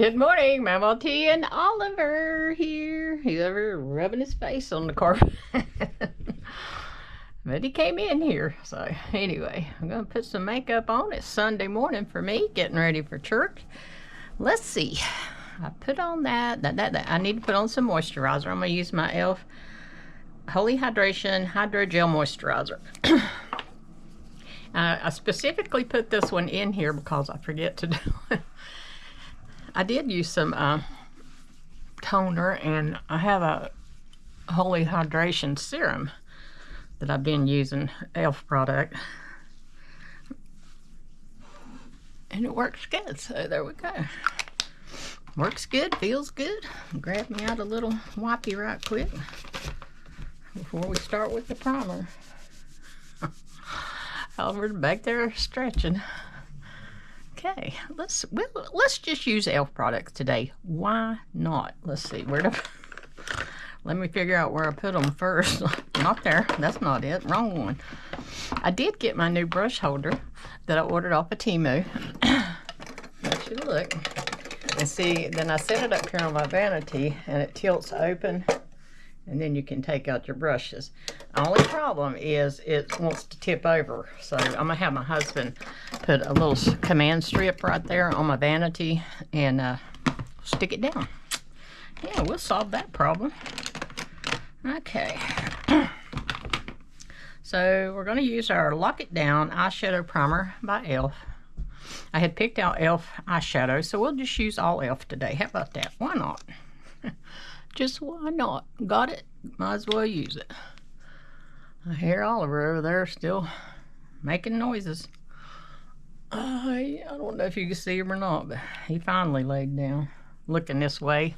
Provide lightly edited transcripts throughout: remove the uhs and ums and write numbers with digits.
Good morning, Mama T and Oliver here. He's over rubbing his face on the carpet. But he came in here. So anyway, I'm going to put some makeup on. It's Sunday morning for me, getting ready for church. Let's see. I put on that. I need to put on some moisturizer. I'm going to use my e.l.f. Holy Hydration Hydrogel Moisturizer. I specifically put this one in here because I forget to do it. I did use some toner, and I have a Holy Hydration Serum that I've been using, e.l.f. product. And it works good, so there we go. Works good, feels good. Grab me out a little wipey right quick before we start with the primer. Oliver's back there stretching. Okay, let's just use e.l.f. products today. Why not? Let's see, let me figure out where I put them first. Not there, that's not it, wrong one. I did get my new brush holder that I ordered off of Temu. Let you look. And see, then I set it up here on my vanity and it tilts open, and then you can take out your brushes. The only problem is it wants to tip over. So I'm gonna have my husband put a little command strip right there on my vanity and stick it down. Yeah, we'll solve that problem. Okay. So we're gonna use our Lock It Down Eyeshadow Primer by e.l.f. I had picked out e.l.f. eyeshadow, so we'll just use all e.l.f. today. How about that? Why not? Just why not? Got it? Might as well use it. I hear Oliver over there still making noises. I don't know if you can see him or not, but he finally laid down, looking this way.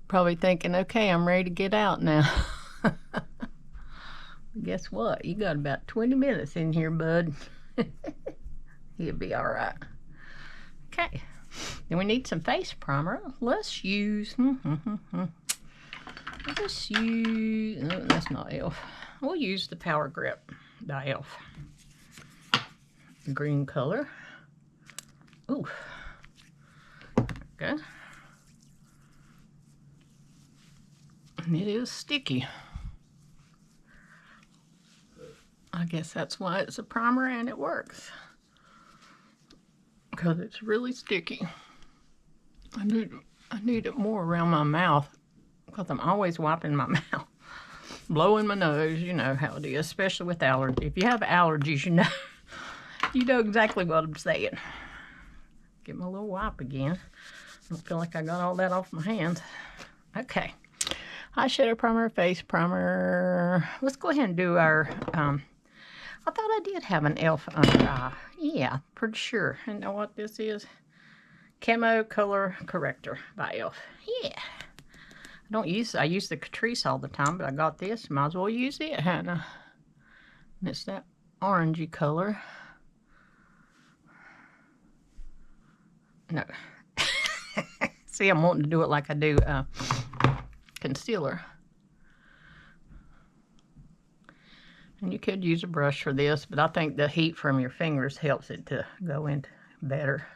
Probably thinking, okay, I'm ready to get out now. Guess what? You got about 20 minutes in here, bud. He'll be all right. Okay. Then we need some face primer. Let's use, no, that's not e.l.f. We'll use the Power Grip by e.l.f. Green color. Ooh. Okay. And it is sticky. I guess that's why it's a primer and it works. Because it's really sticky. I need it more around my mouth because I'm always wiping my mouth, blowing my nose. You know how it is, especially with allergies. If you have allergies, you know exactly what I'm saying. Get my little wipe again. I don't feel like I got all that off my hands. Okay, eyeshadow primer, face primer. Let's go ahead and do our. I thought I did have an e.l.f. under eye. Yeah, pretty sure. I know what this is. Camo Color Corrector by e.l.f. Yeah. I use the Catrice all the time, but I got this. Might as well use it, Hannah. And it's that orangey color. No. See, I'm wanting to do it like I do concealer. And you could use a brush for this, but I think the heat from your fingers helps it to go in better.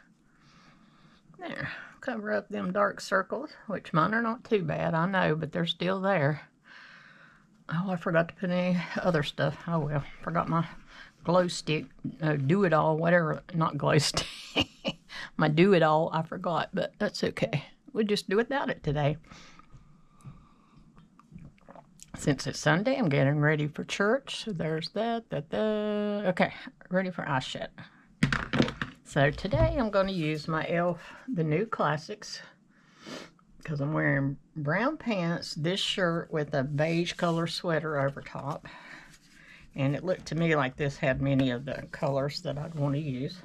There, cover up them dark circles, which mine are not too bad, I know, but they're still there. Oh, I forgot to put any other stuff. Oh well, forgot my glow stick, do-it-all, whatever, not glow stick. My do-it-all, I forgot, but that's okay. We'll just do without it today. Since it's Sunday, I'm getting ready for church. So there's that. Okay, ready for eyeshadow. So today I'm going to use my e.l.f. The New Classics because I'm wearing brown pants, this shirt with a beige color sweater over top. And it looked to me like this had many of the colors that I'd want to use.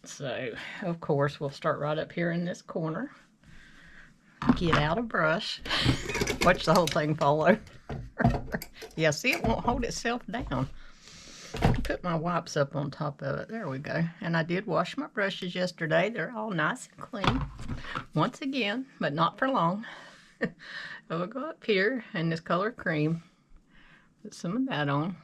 So, of course, we'll start right up here in this corner. Get out a brush. Watch the whole thing fall over. Yeah, see, it won't hold itself down. Put my wipes up on top of it. There we go. And I did wash my brushes yesterday. They're all nice and clean. Once again, but not for long. We'll go up here in this color cream. Put some of that on.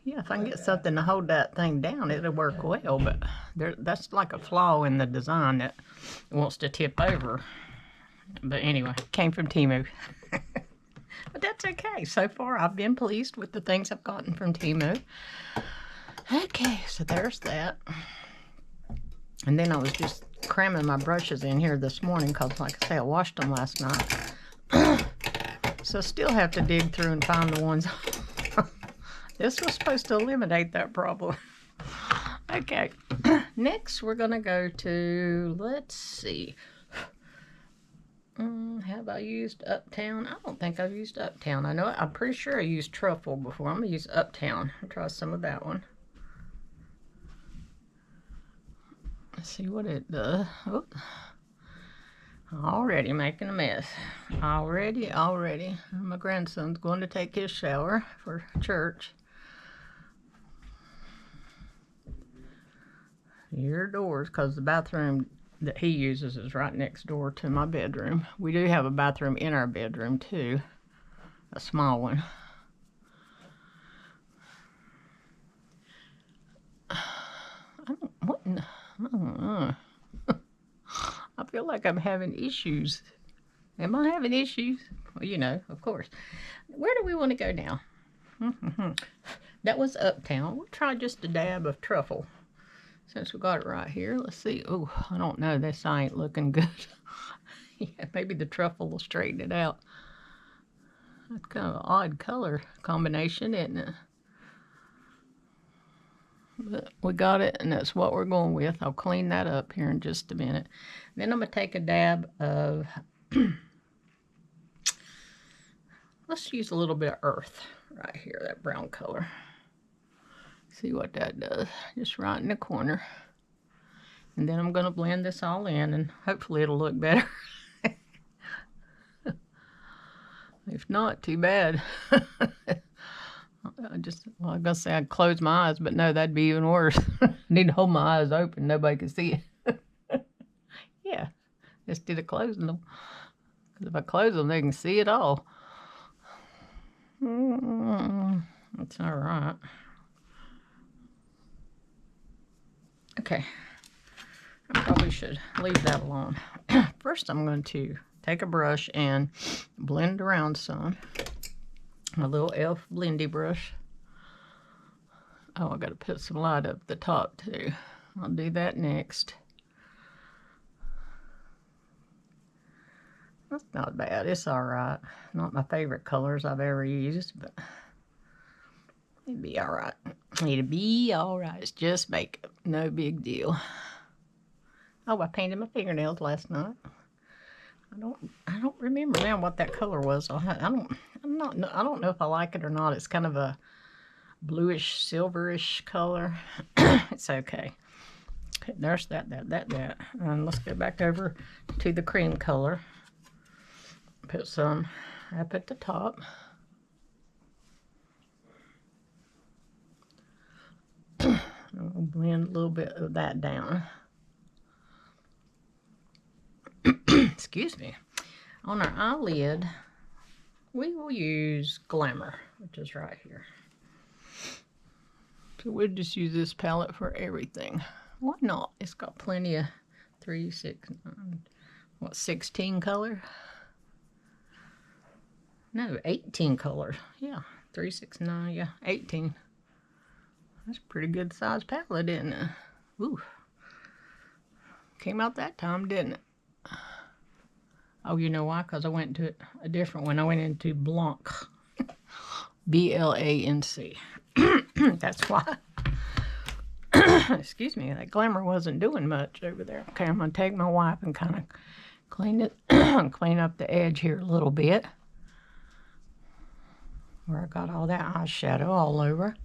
Yeah, if I can get something to hold that thing down, it'll work well, but that's like a flaw in the design that it wants to tip over. But anyway, came from Temu. But that's okay. So far, I've been pleased with the things I've gotten from Temu. Okay, so there's that. And then I was just cramming my brushes in here this morning because, like I say, I washed them last night. So I still have to dig through and find the ones. This was supposed to eliminate that problem. Okay, next we're going to go to, let's see. Have I used Uptown? I don't think I've used Uptown. I'm pretty sure I used Truffle before. I'm going to use Uptown. I'll try some of that one. Let's see what it does. Oh. Already making a mess. Already. My grandson's going to take his shower for church. Your doors, because the bathroom that he uses is right next door to my bedroom. We do have a bathroom in our bedroom too, a small one. I don't know. I feel like I'm having issues. Am I having issues? Well, you know, of course. Where do we want to go now? That was Uptown. We'll try just a dab of Truffle. Since we got it right here, let's see. Oh, I don't know. This ain't looking good. Yeah, maybe the Truffle will straighten it out. That's kind of an odd color combination, isn't it? But we got it, and that's what we're going with. I'll clean that up here in just a minute. Then I'm going to take a dab of... Let's use a little bit of Earth right here, that brown color. See what that does, just right in the corner. And then I'm going to blend this all in, and hopefully it'll look better. If not, too bad. I was going to say I'd close my eyes, but no, that'd be even worse. I need to hold my eyes open, nobody can see it. Yeah, instead of closing them. Because if I close them, they can see it all. That's all right. Okay, I probably should leave that alone. First, I'm going to take a brush and blend around some. My little e.l.f. blendy brush. Oh, I got to put some light up the top too. I'll do that next. That's not bad. It's all right. Not my favorite colors I've ever used, but it'd be all right. It'll be all right. It's just makeup. No big deal. Oh, I painted my fingernails last night. I don't remember now what that color was. I don't know if I like it or not. It's kind of a bluish, silverish color. It's okay. Okay, there's that. And let's go back over to the cream color. Put some up at the top. I'll blend a little bit of that down. Excuse me. On our eyelid, we will use Glamour, which is right here. So we'll just use this palette for everything. Why not? It's got plenty of 3, 6, 9, 16 color? No, 18 colors. Yeah, 3, 6, 9, yeah, 18. That's a pretty good size palette, isn't it? Ooh. Came out that time, didn't it? Oh, you know why? Because I went to a different one. I went into Blanc. B-L-A-N-C. That's why. Excuse me, that Glamour wasn't doing much over there. Okay, I'm going to take my wipe and kind of clean it, clean up the edge here a little bit. Where I got all that eyeshadow all over.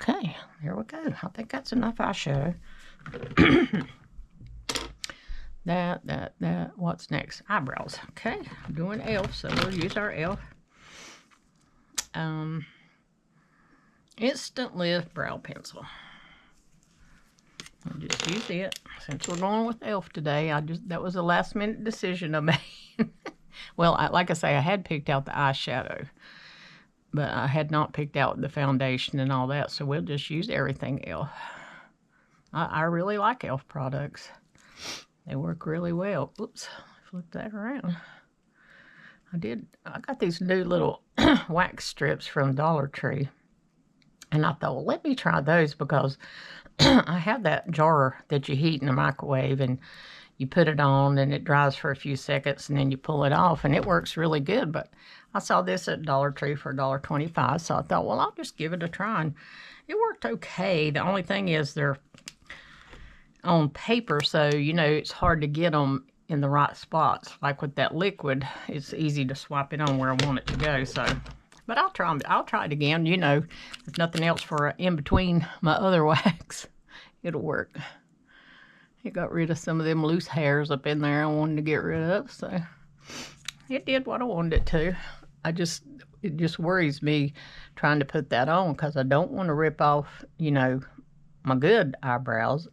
Okay, there we go. I think that's enough eyeshadow. That. What's next? Eyebrows. Okay, I'm doing e.l.f., so we'll use our e.l.f. Instant Lift Brow Pencil. I'll just use it. Since we're going with e.l.f. today, that was a last minute decision I made. Well, like I say, I had picked out the eyeshadow, but I had not picked out the foundation and all that, so we'll just use everything e.l.f. I really like e.l.f. products. They work really well. Oops, flip that around. I got these new little wax strips from Dollar Tree, and I thought, well, let me try those because I have that jar that you heat in the microwave, and you put it on and it dries for a few seconds, and then you pull it off, and it works really good. But I saw this at Dollar Tree for $1.25, so I thought, well, I'll just give it a try, and it worked okay. The only thing is they're on paper, so it's hard to get them in the right spots. Like with that liquid, it's easy to swap it on where I want it to go. So, but I'll try it again. If nothing else for in between my other wax, it'll work. It got rid of some of them loose hairs up in there I wanted to get rid of, so it did what I wanted it to. It just worries me trying to put that on because I don't want to rip off, my good eyebrows.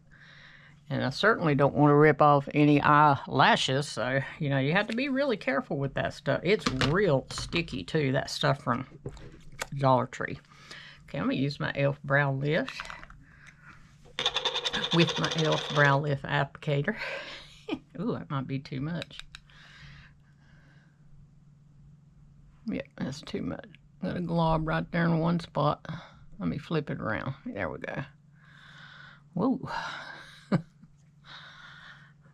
And I certainly don't want to rip off any eyelashes, so, you have to be really careful with that stuff. It's real sticky, too, that stuff from Dollar Tree. Okay, I'm going to use my e.l.f. Brow Lift with my e.l.f. Brow Lift applicator. Ooh, that might be too much. Yeah, that's too much. Got a glob right there in one spot. Let me flip it around. There we go. Whoa.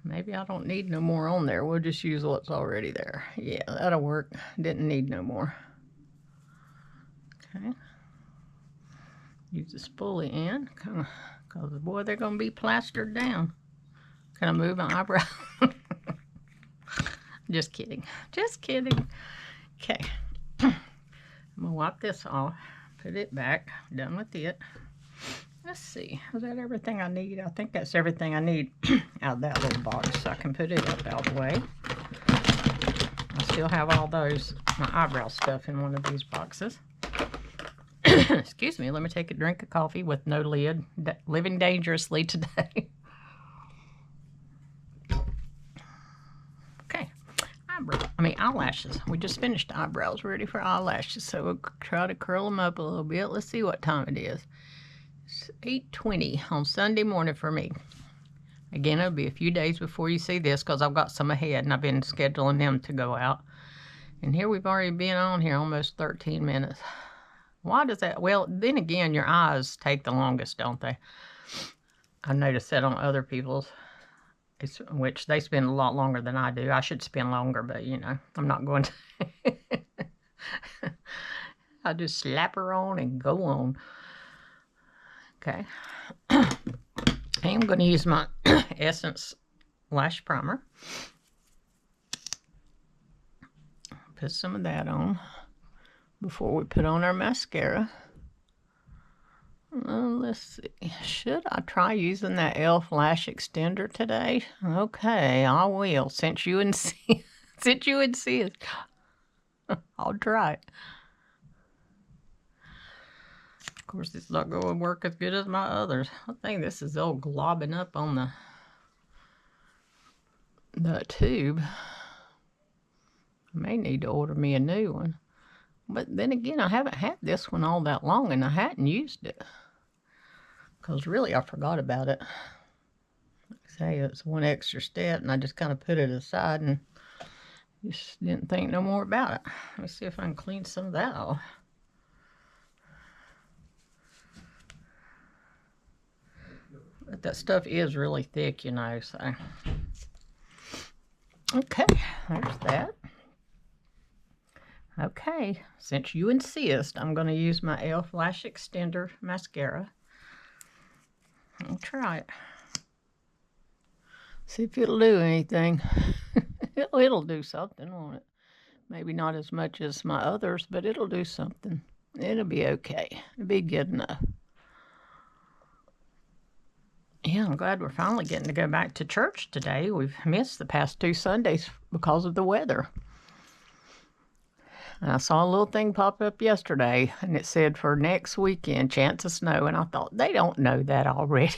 Maybe I don't need no more on there. We'll just use what's already there. Yeah, that'll work. Didn't need no more. Okay. Use the spoolie in, because boy, they're going to be plastered down. Can I move my eyebrow? Just kidding. Just kidding. Okay. I'm going to wipe this off. Put it back. Done with it. Let's see, is that everything I need? I think that's everything I need out of that little box, so I can put it up out of the way. I still have all my eyebrow stuff in one of these boxes. Excuse me, let me take a drink of coffee with no lid. Living dangerously today. Okay, eyelashes. We just finished eyebrows, ready for eyelashes, so we'll try to curl them up a little bit. Let's see what time it is. It's 8:20 on Sunday morning for me. Again, it'll be a few days before you see this because I've got some ahead and I've been scheduling them to go out. And here we've already been on here almost 13 minutes. Why does that? Well, then again, your eyes take the longest, don't they? I noticed that on other people's, which they spend a lot longer than I do. I should spend longer, but I'm not going to. I just slap her on and go on. Okay, I'm going to use my Essence Lash Primer. Put some of that on before we put on our mascara. Let's see, should I try using that e.l.f. Lash Extender today? Okay, I will, since you insist. I'll try it. Of course, it's not going to work as good as my others. I think this is all globbing up on the tube. I may need to order me a new one. But then again, I haven't had this one all that long, and I hadn't used it. Because really, I forgot about it. Like I say, it's one extra step, and I just kind of put it aside and just didn't think no more about it. Let me see if I can clean some of that off. But that stuff is really thick, so. Okay, there's that. Okay, since you insist, I'm going to use my e.l.f. Lash Extender Mascara. I'll try it. See if it'll do anything. It'll do something, won't it? Maybe not as much as my others, but it'll do something. It'll be okay. It'll be good enough. Yeah, I'm glad we're finally getting to go back to church today. We've missed the past 2 Sundays because of the weather. And I saw a little thing pop up yesterday, and it said for next weekend, chance of snow. And I thought, they don't know that already.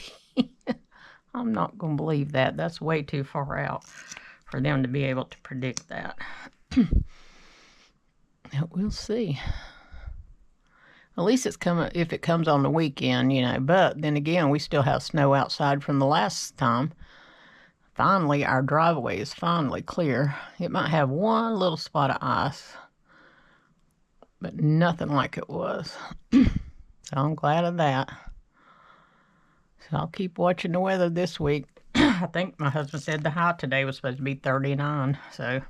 I'm not going to believe that. That's way too far out for them to be able to predict that. We'll see. At least it's coming if it comes on the weekend, you know. But then again, we still have snow outside from the last time. Finally, our driveway is finally clear. It might have one little spot of ice, but nothing like it was. So I'm glad of that. So I'll keep watching the weather this week. I think my husband said the high today was supposed to be 39, so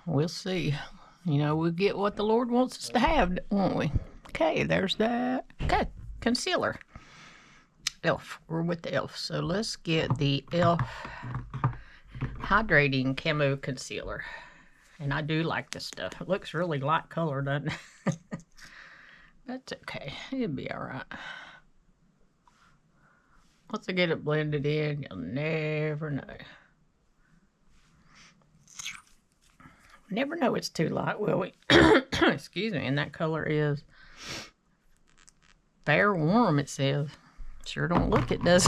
we'll see. You know, we'll get what the Lord wants us to have, won't we? Okay, there's that. Okay, concealer. e.l.f. We're with the e.l.f. So let's get the e.l.f. Hydrating Camo Concealer. And I do like this stuff. It looks really light color, doesn't it? That's okay. It'll be all right. Once I get it blended in, you'll never know. Never know it's too light, will we? Excuse me. And that color is Fair Warm, it says. Sure don't look it, does.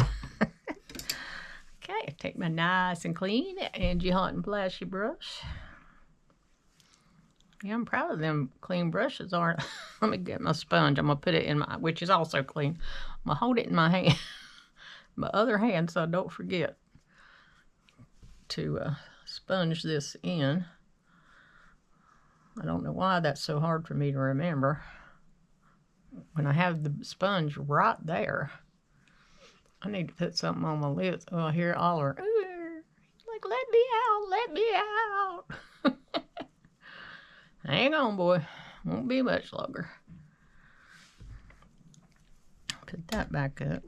Okay, take my nice and clean Angie Hot and Flashy brush. Yeah, I'm proud of them clean brushes, aren't I? Let me get my sponge. I'm going to put it in my, which is also clean. I'm going to hold it in my hand. My other hand, so I don't forget to sponge this in. I don't know why that's so hard for me to remember. When I have the sponge right there, I need to put something on my lips. Oh, I hear Oliver. Like, let me out, let me out. Hang on, boy. Won't be much longer. Put that back up.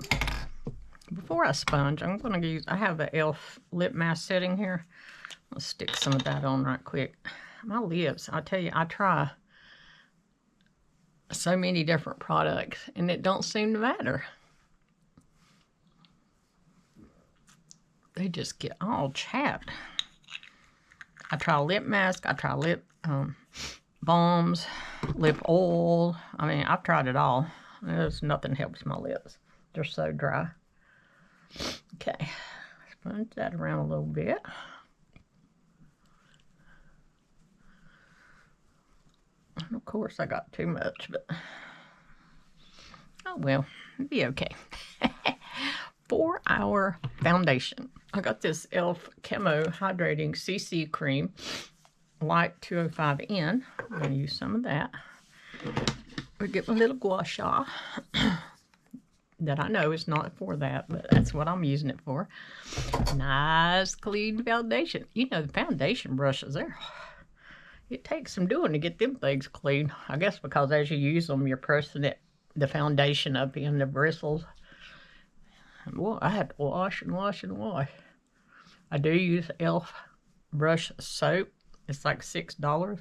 Before I sponge, I'm going to use, I have the e.l.f. lip mask setting here. I'll stick some of that on right quick. My lips, I tell you, I try so many different products, and it don't seem to matter. They just get all chapped. I try lip mask, I try lip balms, lip oil. I mean, I've tried it all. There's nothing helps my lips. They're so dry. Okay, sponge that around a little bit. And of course, I got too much, but oh well, it'll be okay. 4-hour foundation. I got this e.l.f. Camo Hydrating CC Cream, Light 205N. I'm going to use some of that. I'll get my little gua sha. That I know is not for that, but that's what I'm using it for. Nice, clean foundation. You know, the foundation brushes, it takes some doing to get them things clean. I guess because as you use them, you're pressing the foundation up in the bristles. And boy, I had to wash and wash and wash. I do use e.l.f. brush soap. It's like $6.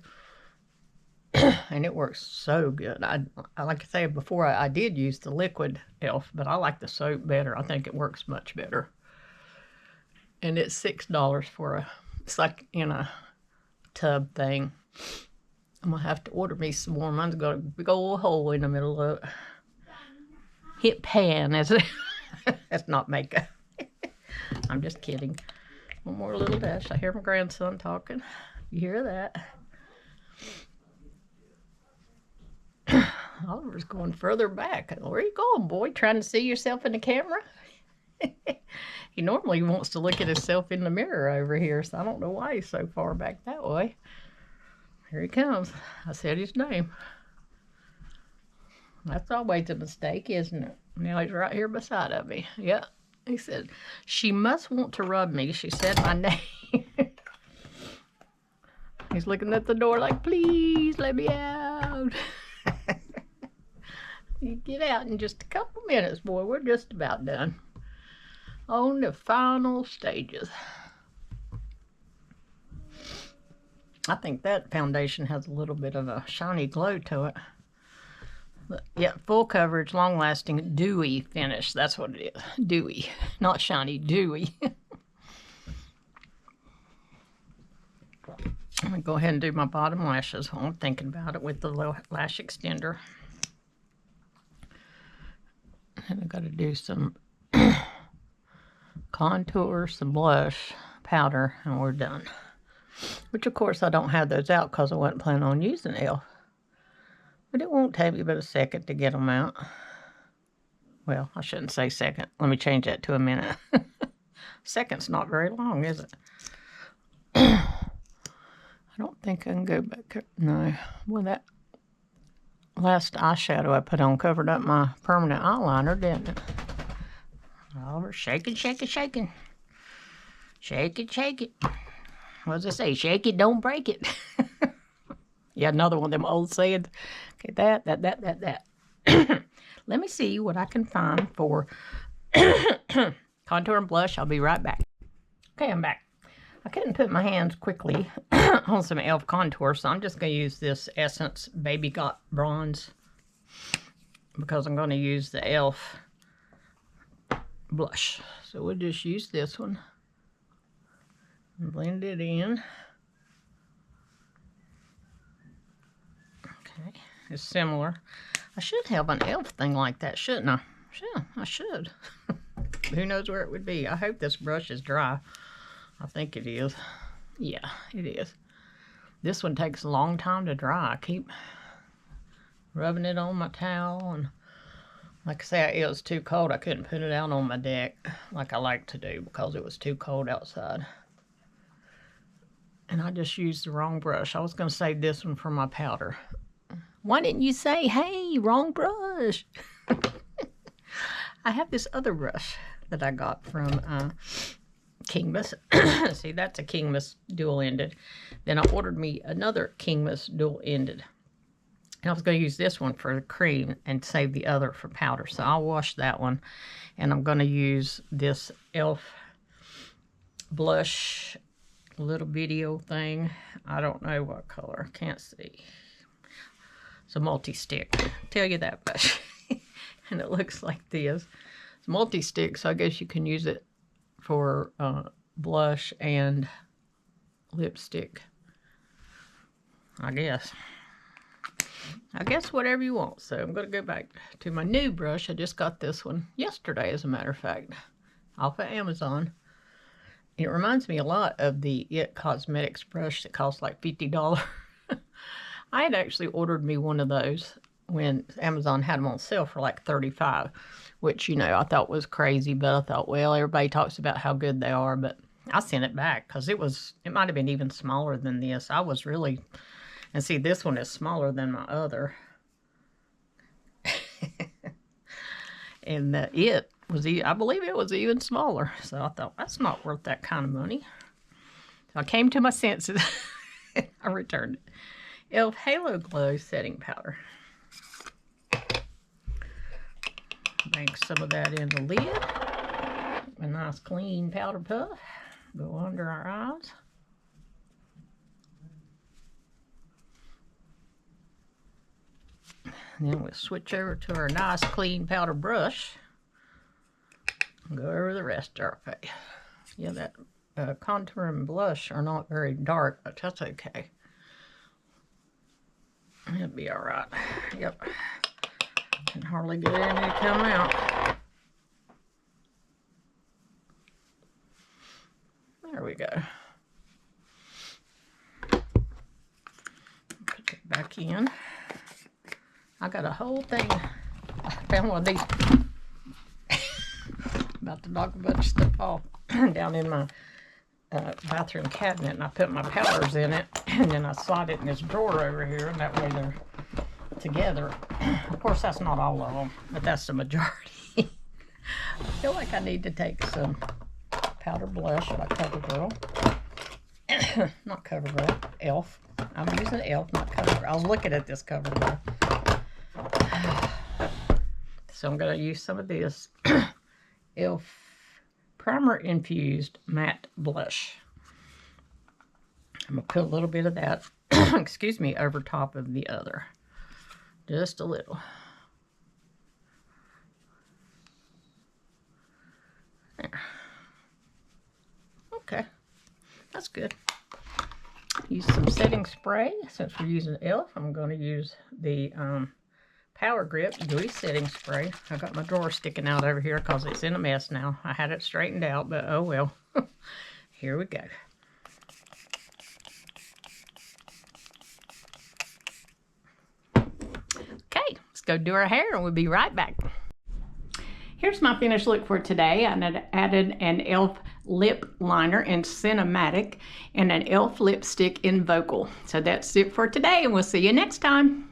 And it works so good. I like I said before, I did use the liquid e.l.f., but I like the soap better. I think it works much better. And it's $6 for it's like in a tub thing. I'm going to have to order me some more. Mine's got a big old hole in the middle of it. Hit pan, as it. That's not makeup. I'm just kidding. One more little dash. I hear my grandson talking. You hear that? Oliver's going further back. Where are you going, boy? Trying to see yourself in the camera? He normally wants to look at himself in the mirror over here, so I don't know why he's so far back that way. Here he comes. I said his name. That's always a mistake, isn't it? Now he's right here beside of me. Yep. He said, she must want to rub me. She said my name. He's looking at the door like, please let me out. You get out in just a couple minutes, boy. We're just about done. On the final stages. I think that foundation has a little bit of a shiny glow to it. But yeah, full coverage, long-lasting, dewy finish. That's what it is. Dewy. Not shiny, dewy. I'm going to go ahead and do my bottom lashes while I'm thinking about it with the little lash extender. And I've got to do some contour, some blush, powder, and we're done. Which, of course, I don't have those out because I wasn't planning on using e.l.f. But it won't take me but a second to get them out. Well, I shouldn't say second. Let me change that to a minute. Second's not very long, is it? I don't think I can go back. No. Well, that last eyeshadow I put on covered up my permanent eyeliner, didn't it? Oliver, shaking, shaking, shaking. Shake it, shake it. What does it say? Shake it, don't break it. Yeah, another one of them old sayings. Okay, that. Let me see what I can find for contour and blush. I'll be right back. Okay, I'm back. I couldn't put my hands quickly on some e.l.f. contour, so I'm just going to use this Essence Baby Got Bronze because I'm going to use the e.l.f. blush. So we'll just use this one and blend it in. Okay, it's similar. I should have an e.l.f. thing like that, shouldn't I? Yeah, I should. Who knows where it would be? I hope this brush is dry. I think it is. Yeah, it is. This one takes a long time to dry. I keep rubbing it on my towel, and like I say, it was too cold. I couldn't put it out on my deck like I like to do because it was too cold outside. And I just used the wrong brush. I was going to save this one for my powder. Why didn't you say, hey, wrong brush? I have this other brush that I got from Kingmas. See, that's a Kingmas dual-ended. Then I ordered me another Kingmas dual-ended. And I was going to use this one for the cream and save the other for powder. So I'll wash that one. And I'm going to use this e.l.f. blush little video thing. I don't know what color. Can't see. It's a multi-stick. I'll tell you that much. And it looks like this. It's multi-stick, so I guess you can use it for blush and lipstick. I guess whatever you want. So I'm going to go back to my new brush. I just got this one yesterday, as a matter of fact, off of Amazon. It reminds me a lot of the It Cosmetics brush that costs like $50. I had actually ordered me one of those when Amazon had them on sale for like $35, which, you know, I thought was crazy, but I thought, well, everybody talks about how good they are, but I sent it back because it might have been even smaller than this. I was really, and see, this one is smaller than my other. And I believe it was even smaller. So I thought, that's not worth that kind of money. So I came to my senses. I returned it. e.l.f. Halo Glow Setting Powder. Bring some of that in the lid. A nice clean powder puff. Go under our eyes. And then we'll switch over to our nice clean powder brush. Go over the rest of our face. Yeah, that contour and blush are not very dark, but that's okay. It'll be all right. Yep. Can hardly get any to come out. There we go. Put it back in. I got a whole thing. I found one of these. About to knock a bunch of stuff off down in my bathroom cabinet, and I put my powders in it, and then I slide it in this drawer over here, and that way they're together. Of course, that's not all of them, but that's the majority. I feel like I need to take some powder blush by CoverGirl. Not CoverGirl, e.l.f. I'm using e.l.f., not CoverGirl. I was looking at this CoverGirl. So I'm going to use some of this e.l.f. Primer Infused Matte Blush. I'm going to put a little bit of that, excuse me, over top of the other. Just a little. There. Okay, that's good. Use some setting spray. Since we're using e.l.f., I'm going to use the Power Grip Grease Setting Spray. I got my drawer sticking out over here because it's in a mess now. I had it straightened out, but oh well. Here we go. Okay, let's go do our hair and we'll be right back. Here's my finished look for today. I added an e.l.f. lip liner in Cinematic and an e.l.f. lipstick in Vocal. So that's it for today, and we'll see you next time.